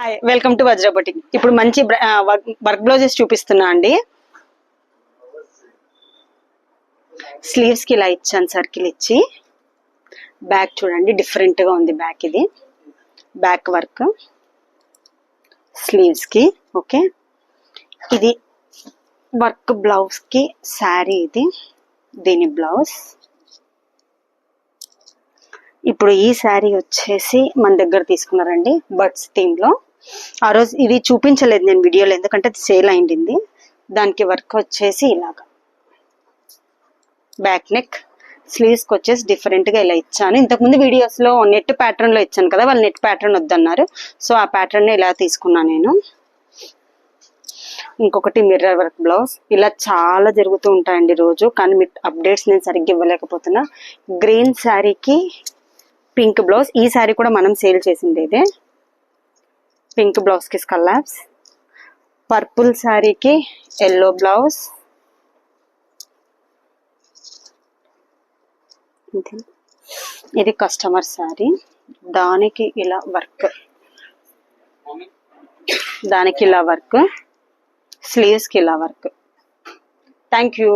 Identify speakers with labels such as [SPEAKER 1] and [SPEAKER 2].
[SPEAKER 1] Hi, welcome to Vajra boutique. ఇప్పుడు మంచి work blouses చూపిస్తున్నా అండి. స్లీవ్స్ కి ఇలా ఇచ్చాను సర్కిల్ ఇచ్చి. బ్యాక్ చూడండి, డిఫరెంట్ గా ఉంది బ్యాక్. ఇది బ్యాక్ వర్క్ స్లీవ్స్ కి. ఓకే, ఇది వర్క్ బ్లౌజ్ కి శారీ. ఇది దీని బ్లౌజ్. ఇప్పుడు ఈ శారీ వచ్చేసి మన దగ్గర తీసుకున్నారండి బర్డ్స్ థీమ్ లో. ఆ రోజు ఇది చూపించలేదు నేను వీడియోలో, ఎందుకంటే సేల్ అయింది. దానికి వర్క్ వచ్చేసి ఇలాగా బ్యాక్ నెక్. స్లీవ్స్ కి వచ్చేసి డిఫరెంట్ గా ఇలా ఇచ్చాను. ఇంతకుముందు వీడియోస్ లో నెట్ ప్యాటర్న్ లో ఇచ్చాను కదా, వాళ్ళు నెట్ ప్యాటర్న్ వద్దన్నారు. సో ఆ ప్యాటర్న్ ఇలా తీసుకున్నాను నేను. ఇంకొకటి మిర్రర్ వర్క్ బ్లౌజ్. ఇలా చాలా జరుగుతూ ఉంటాయండి రోజు, కానీ మీకు అప్డేట్స్ నేను సరిగ్గా ఇవ్వలేకపోతున్నా. గ్రీన్ శారీకి పింక్ బ్లౌజ్. ఈ శారీ కూడా మనం సేల్ చేసింది ఇదే. పింక్ బ్లౌజ్ కి స్కల్లాప్స్. పర్పుల్ శారీకి ఎల్లో బ్లౌజ్. ఇది కస్టమర్ శారీ. దానికి ఇలా వర్క్, దానికి ఇలా వర్క్, స్లీవ్స్ కి ఇలా వర్క్. Thank you.